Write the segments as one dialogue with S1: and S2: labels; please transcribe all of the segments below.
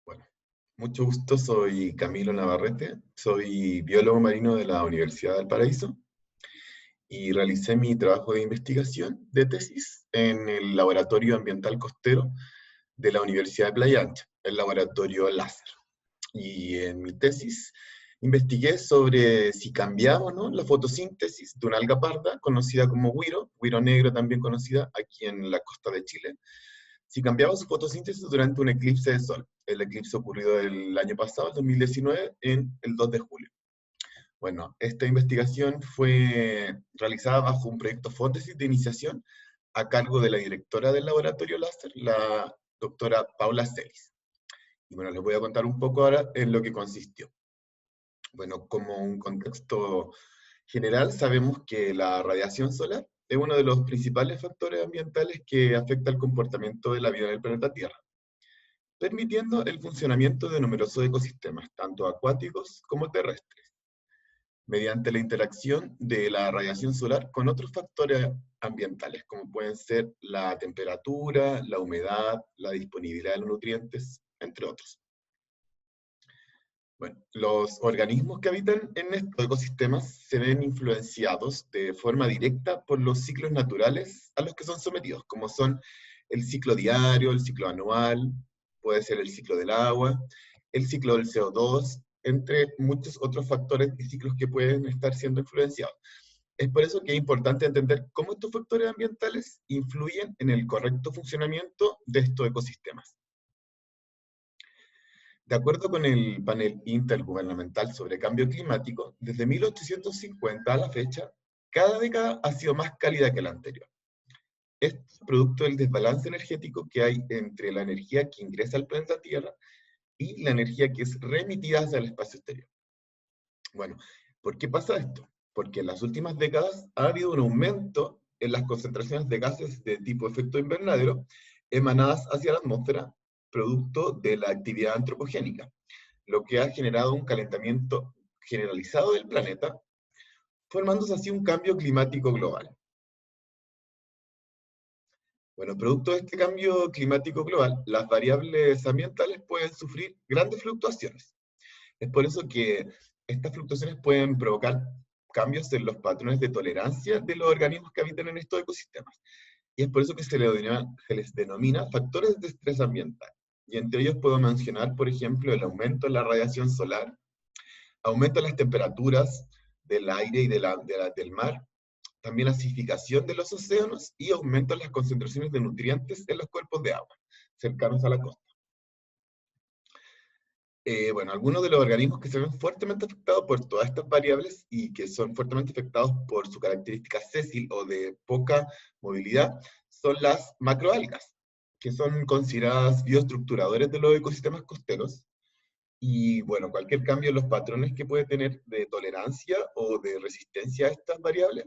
S1: Bueno, mucho gusto, soy Camilo Navarrete, soy biólogo marino de la Universidad del Paraíso y realicé mi trabajo de investigación de tesis en el Laboratorio Ambiental Costero de la Universidad de Playa Ancha, el laboratorio láser. Y en mi tesis investigué sobre si cambiaba o no la fotosíntesis de una alga parda conocida como güiro negro también conocida aquí en la costa de Chile, si cambiaba su fotosíntesis durante un eclipse de sol. El eclipse ocurrió el año pasado, el 2019, en el 2 de julio. Bueno, esta investigación fue realizada bajo un proyecto Fótesis de iniciación a cargo de la directora del laboratorio láser, la doctora Paula Celis. Y bueno, les voy a contar un poco ahora en lo que consistió. Bueno, como un contexto general, sabemos que la radiación solar es uno de los principales factores ambientales que afecta el comportamiento de la vida en el planeta Tierra, permitiendo el funcionamiento de numerosos ecosistemas, tanto acuáticos como terrestres, mediante la interacción de la radiación solar con otros factores ambientales, como pueden ser la temperatura, la humedad, la disponibilidad de los nutrientes, entre otros. Bueno, los organismos que habitan en estos ecosistemas se ven influenciados de forma directa por los ciclos naturales a los que son sometidos, como son el ciclo diario, el ciclo anual, puede ser el ciclo del agua, el ciclo del CO2, entre muchos otros factores y ciclos que pueden estar siendo influenciados. Es por eso que es importante entender cómo estos factores ambientales influyen en el correcto funcionamiento de estos ecosistemas. De acuerdo con el Panel Intergubernamental sobre Cambio Climático, desde 1850 a la fecha, cada década ha sido más cálida que la anterior. Esto es producto del desbalance energético que hay entre la energía que ingresa al planeta Tierra y la energía que es remitida hacia el espacio exterior. Bueno, ¿por qué pasa esto? Porque en las últimas décadas ha habido un aumento en las concentraciones de gases de tipo efecto invernadero emanadas hacia la atmósfera, producto de la actividad antropogénica, lo que ha generado un calentamiento generalizado del planeta, formándose así un cambio climático global. Bueno, producto de este cambio climático global, las variables ambientales pueden sufrir grandes fluctuaciones. Es por eso que estas fluctuaciones pueden provocar cambios en los patrones de tolerancia de los organismos que habitan en estos ecosistemas. Y es por eso que se les denomina factores de estrés ambiental. Y entre ellos puedo mencionar, por ejemplo, el aumento en la radiación solar, aumento en las temperaturas del aire y del mar, también acidificación de los océanos y aumento en las concentraciones de nutrientes en los cuerpos de agua cercanos a la costa. Bueno, algunos de los organismos que se ven fuertemente afectados por todas estas variables y que son fuertemente afectados por su característica sésil o de poca movilidad son las macroalgas, que son consideradas bioestructuradores de los ecosistemas costeros. Y bueno, cualquier cambio en los patrones que puede tener de tolerancia o de resistencia a estas variables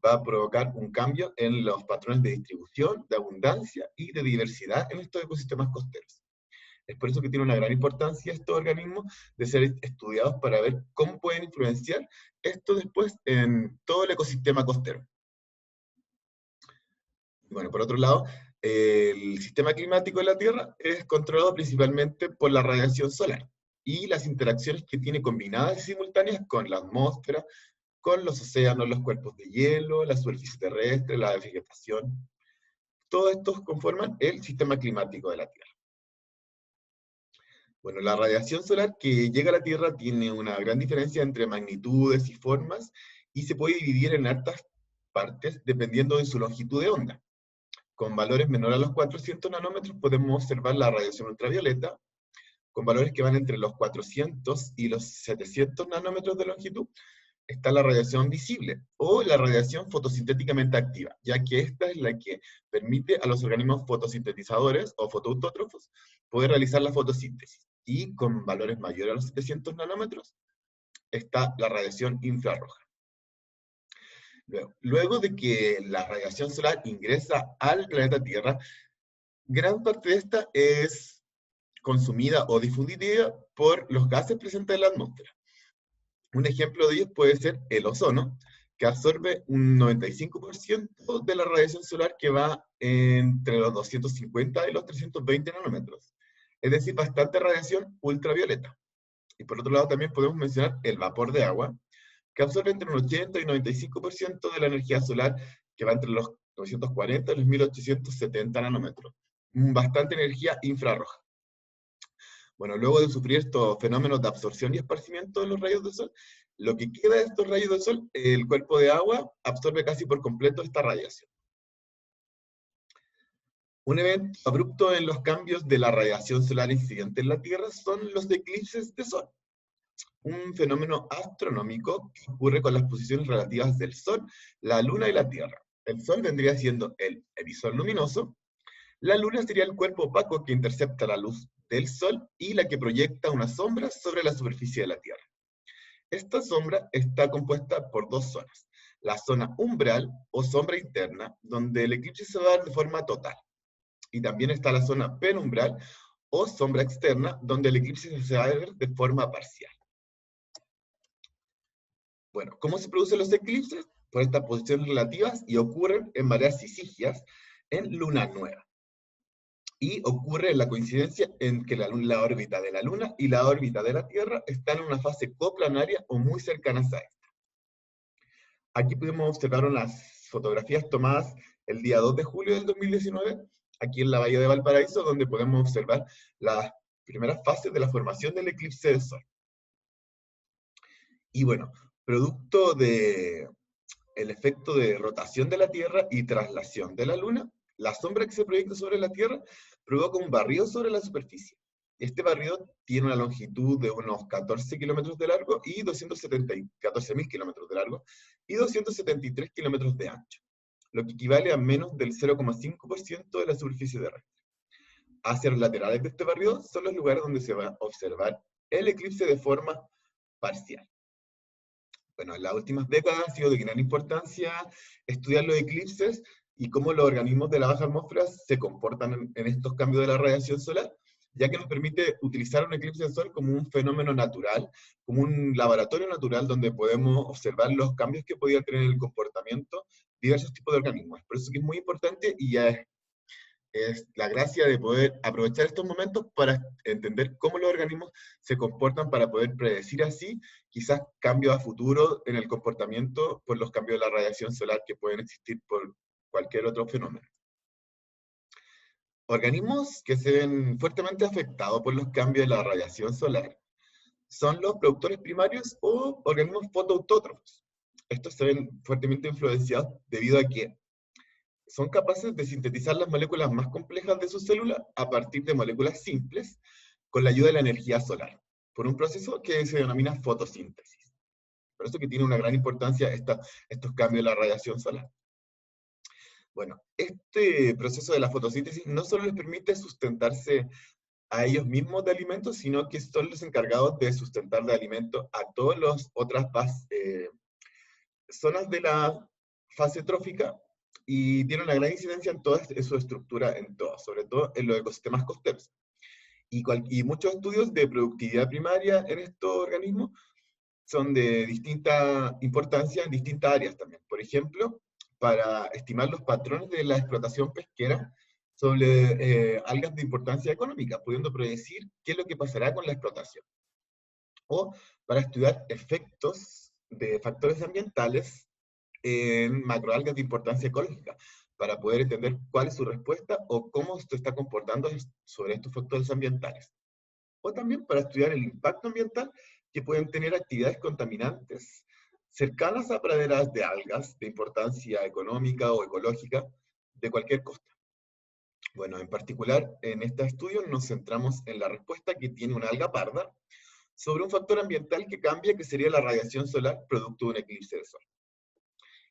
S1: va a provocar un cambio en los patrones de distribución, de abundancia y de diversidad en estos ecosistemas costeros. Es por eso que tiene una gran importancia estos organismos de ser estudiados para ver cómo pueden influenciar esto después en todo el ecosistema costero. Y bueno, por otro lado, el sistema climático de la Tierra es controlado principalmente por la radiación solar y las interacciones que tiene combinadas y simultáneas con la atmósfera, con los océanos, los cuerpos de hielo, la superficie terrestre, la vegetación. Todos estos conforman el sistema climático de la Tierra. Bueno, la radiación solar que llega a la Tierra tiene una gran diferencia entre magnitudes y formas y se puede dividir en hartas partes dependiendo de su longitud de onda. Con valores menores a los 400 nanómetros podemos observar la radiación ultravioleta. Con valores que van entre los 400 y los 700 nanómetros de longitud está la radiación visible o la radiación fotosintéticamente activa, ya que esta es la que permite a los organismos fotosintetizadores o fotoautótrofos poder realizar la fotosíntesis. Y con valores mayores a los 700 nanómetros está la radiación infrarroja. Luego de que la radiación solar ingresa al planeta Tierra, gran parte de esta es consumida o difundida por los gases presentes en la atmósfera. Un ejemplo de ellos puede ser el ozono, que absorbe un 95% de la radiación solar que va entre los 250 y los 320 nanómetros. Es decir, bastante radiación ultravioleta. Y por otro lado también podemos mencionar el vapor de agua, que absorbe entre un 80 y 95% de la energía solar, que va entre los 940 y los 1870 nanómetros. Bastante energía infrarroja. Bueno, luego de sufrir estos fenómenos de absorción y esparcimiento de los rayos del sol, lo que queda de estos rayos del sol, el cuerpo de agua absorbe casi por completo esta radiación. Un evento abrupto en los cambios de la radiación solar incidente en la Tierra son los eclipses de sol, un fenómeno astronómico que ocurre con las posiciones relativas del Sol, la Luna y la Tierra. El Sol vendría siendo el emisor luminoso, la Luna sería el cuerpo opaco que intercepta la luz del Sol y la que proyecta una sombra sobre la superficie de la Tierra. Esta sombra está compuesta por dos zonas. La zona umbral o sombra interna, donde el eclipse se va a dar de forma total. Y también está la zona penumbral o sombra externa, donde el eclipse se va a ver de forma parcial. Bueno, ¿cómo se producen los eclipses? Por estas posiciones relativas y ocurren en mareas sisigias en luna nueva. Y ocurre la coincidencia en que la órbita de la Luna y la órbita de la Tierra están en una fase coplanaria o muy cercanas a esta. Aquí podemos observar unas fotografías tomadas el día 2 de julio del 2019, aquí en la bahía de Valparaíso, donde podemos observar las primeras fases de la formación del eclipse de sol. Y bueno, producto del efecto de rotación de la Tierra y traslación de la Luna, la sombra que se proyecta sobre la Tierra provoca un barrido sobre la superficie. Este barrido tiene una longitud de unos 14 kilómetros de largo y 14.000 kilómetros de largo y 273 kilómetros de ancho, lo que equivale a menos del 0,5% de la superficie terrestre. Hacia los laterales de este barrido son los lugares donde se va a observar el eclipse de forma parcial. Bueno, en las últimas décadas ha sido de gran importancia estudiar los eclipses y cómo los organismos de la baja atmósfera se comportan en estos cambios de la radiación solar, ya que nos permite utilizar un eclipse de sol como un fenómeno natural, como un laboratorio natural donde podemos observar los cambios que podían tener en el comportamiento diversos tipos de organismos. Por eso que es muy importante y ya es la gracia de poder aprovechar estos momentos para entender cómo los organismos se comportan para poder predecir así quizás cambios a futuro en el comportamiento por los cambios de la radiación solar que pueden existir por cualquier otro fenómeno. Organismos que se ven fuertemente afectados por los cambios de la radiación solar son los productores primarios o organismos fotoautótrofos. Estos se ven fuertemente influenciados debido a que son capaces de sintetizar las moléculas más complejas de sus células a partir de moléculas simples con la ayuda de la energía solar, por un proceso que se denomina fotosíntesis. Por eso que tiene una gran importancia estos cambios de la radiación solar. Bueno, este proceso de la fotosíntesis no solo les permite sustentarse a ellos mismos de alimentos, sino que son los encargados de sustentar de alimentos a todas las otras zonas de la fase trófica y tiene una gran incidencia en toda su estructura, en todo, sobre todo en los ecosistemas costeros. Y muchos estudios de productividad primaria en estos organismos son de distinta importancia en distintas áreas también. Por ejemplo, para estimar los patrones de la explotación pesquera sobre algas de importancia económica, pudiendo predecir qué es lo que pasará con la explotación. O para estudiar efectos de factores ambientales en macroalgas de importancia ecológica, para poder entender cuál es su respuesta o cómo se está comportando sobre estos factores ambientales. O también para estudiar el impacto ambiental que pueden tener actividades contaminantes cercanas a praderas de algas de importancia económica o ecológica de cualquier costa. Bueno, en particular, en este estudio nos centramos en la respuesta que tiene una alga parda sobre un factor ambiental que cambia, que sería la radiación solar producto de un eclipse de sol.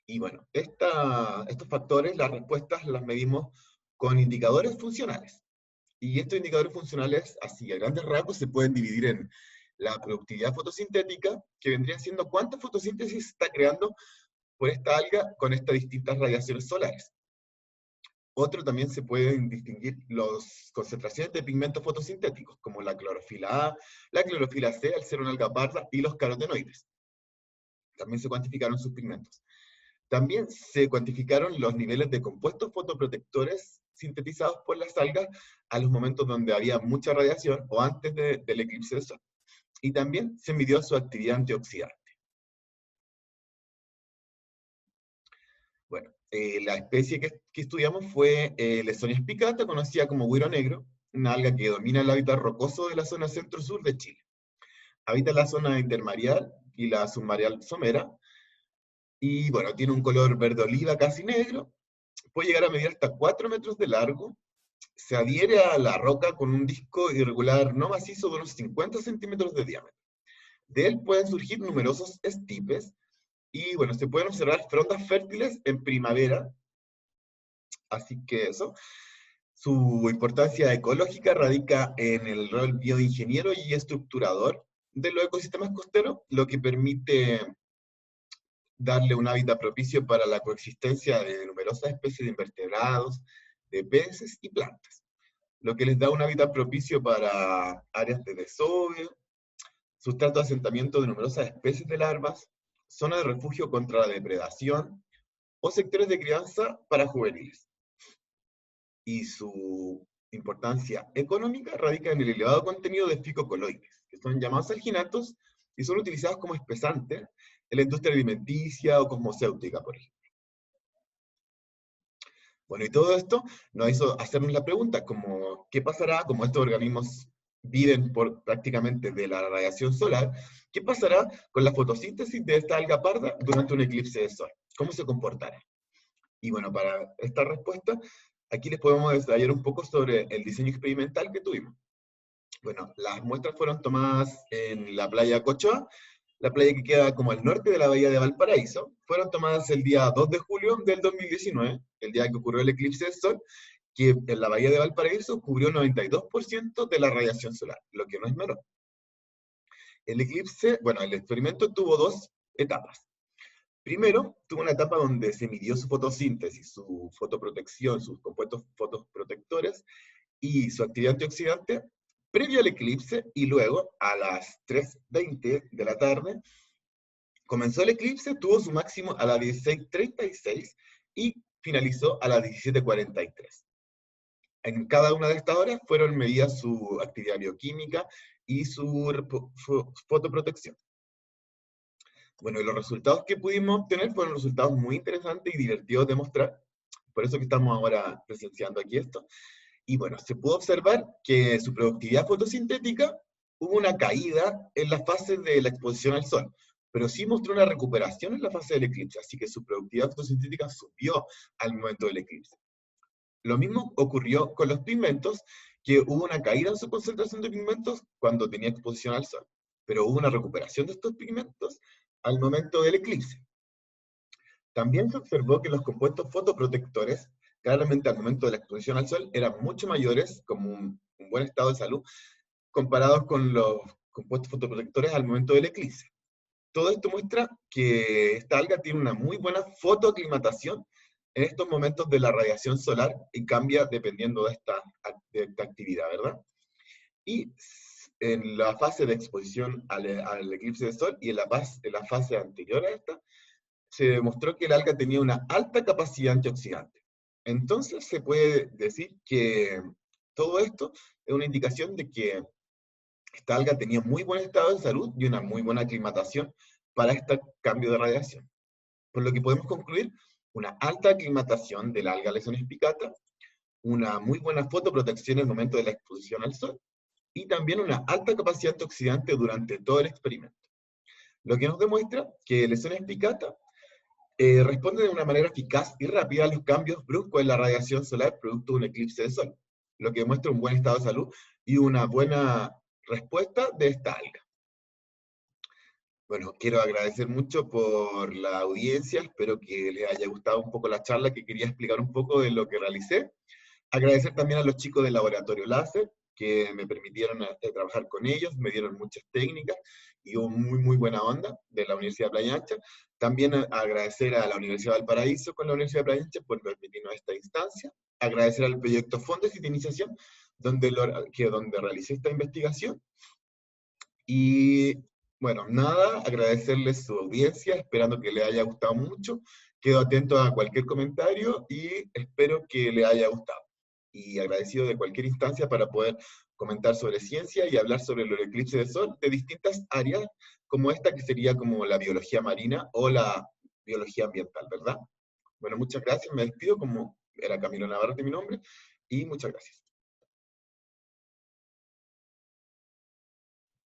S1: Y bueno, estos factores, las respuestas las medimos con indicadores funcionales. Y estos indicadores funcionales, así a grandes rasgos, se pueden dividir en la productividad fotosintética, que vendría siendo cuánta fotosíntesis se está creando por esta alga con estas distintas radiaciones solares. Otro también se pueden distinguir las concentraciones de pigmentos fotosintéticos, como la clorofila A, la clorofila C, al ser una alga parda, y los carotenoides. También se cuantificaron sus pigmentos. También se cuantificaron los niveles de compuestos fotoprotectores sintetizados por las algas a los momentos donde había mucha radiación o antes del eclipse de sol. Y también se midió su actividad antioxidante. Bueno, la especie que estudiamos fue Lesonia spicata, conocida como güiro negro, una alga que domina el hábitat rocoso de la zona centro-sur de Chile. Habita la zona intermareal y la submareal somera, y bueno, tiene un color verde oliva casi negro, puede llegar a medir hasta 4 metros de largo, se adhiere a la roca con un disco irregular no macizo de unos 50 centímetros de diámetro. De él pueden surgir numerosos estipes, y bueno, se pueden observar frondas fértiles en primavera, así que eso. Su importancia ecológica radica en el rol bioingeniero y estructurador de los ecosistemas costeros, lo que permite darle un hábitat propicio para la coexistencia de numerosas especies de invertebrados, de peces y plantas, lo que les da un hábitat propicio para áreas de desove, sustrato de asentamiento de numerosas especies de larvas, zona de refugio contra la depredación o sectores de crianza para juveniles. Y su importancia económica radica en el elevado contenido de ficocoloides, que son llamados alginatos y son utilizados como espesantes en la industria alimenticia o cosmocéutica, por ejemplo. Bueno, y todo esto nos hizo hacernos la pregunta, como, ¿qué pasará, como estos organismos viven prácticamente de la radiación solar, qué pasará con la fotosíntesis de esta alga parda durante un eclipse de sol? ¿Cómo se comportará? Y bueno, para esta respuesta, aquí les podemos detallar un poco sobre el diseño experimental que tuvimos. Bueno, las muestras fueron tomadas en la playa Cochoa, la playa que queda como al norte de la bahía de Valparaíso. Fueron tomadas el día 2 de julio del 2019, el día que ocurrió el eclipse de sol, que en la bahía de Valparaíso cubrió 92% de la radiación solar, lo que no es menor. El eclipse, bueno, el experimento tuvo dos etapas. Primero, tuvo una etapa donde se midió su fotosíntesis, su fotoprotección, sus compuestos fotoprotectores y su actividad antioxidante previo al eclipse, y luego a las 3:20 de la tarde comenzó el eclipse, tuvo su máximo a las 16:36 y finalizó a las 17:43. En cada una de estas horas fueron medidas su actividad bioquímica y su fotoprotección. Bueno, y los resultados que pudimos obtener fueron resultados muy interesantes y divertidos de mostrar, por eso que estamos ahora presenciando aquí esto. Y bueno, se pudo observar que su productividad fotosintética hubo una caída en la fase de la exposición al sol, pero sí mostró una recuperación en la fase del eclipse, así que su productividad fotosintética subió al momento del eclipse. Lo mismo ocurrió con los pigmentos, que hubo una caída en su concentración de pigmentos cuando tenía exposición al sol, pero hubo una recuperación de estos pigmentos al momento del eclipse. También se observó que los compuestos fotoprotectores, claramente al momento de la exposición al sol, eran mucho mayores, como un buen estado de salud, comparados con los compuestos fotoprotectores al momento del eclipse. Todo esto muestra que esta alga tiene una muy buena fotoaclimatación en estos momentos de la radiación solar y cambia dependiendo de esta actividad, ¿verdad? Y en la fase de exposición al eclipse de sol y en la fase anterior a esta, se demostró que el alga tenía una alta capacidad antioxidante. Entonces se puede decir que todo esto es una indicación de que esta alga tenía muy buen estado de salud y una muy buena aclimatación para este cambio de radiación. Por lo que podemos concluir una alta aclimatación del alga Lesonia spicata, una muy buena fotoprotección en el momento de la exposición al sol, y también una alta capacidad antioxidante durante todo el experimento. Lo que nos demuestra que Lesonia spicata responde de una manera eficaz y rápida a los cambios bruscos en la radiación solar producto de un eclipse de sol, lo que demuestra un buen estado de salud y una buena respuesta de esta alga. Bueno, quiero agradecer mucho por la audiencia, espero que les haya gustado un poco la charla, que quería explicar un poco de lo que realicé. Agradecer también a los chicos del Laboratorio Láser, que me permitieron trabajar con ellos, me dieron muchas técnicas y hubo muy buena onda de la Universidad de Playa Ancha. También agradecer a la Universidad de Valparaíso con la Universidad de Playa Ancha por permitirnos esta instancia. Agradecer al proyecto Fondos de Citinización, donde realicé esta investigación. Y bueno, nada, agradecerles su audiencia, esperando que les haya gustado mucho, quedo atento a cualquier comentario y espero que le haya gustado. Y agradecido de cualquier instancia para poder comentar sobre ciencia y hablar sobre los eclipses de sol de distintas áreas, como esta que sería como la biología marina o la biología ambiental, ¿verdad? Bueno, muchas gracias, me despido, como era Camilo Navarrete mi nombre, y muchas gracias.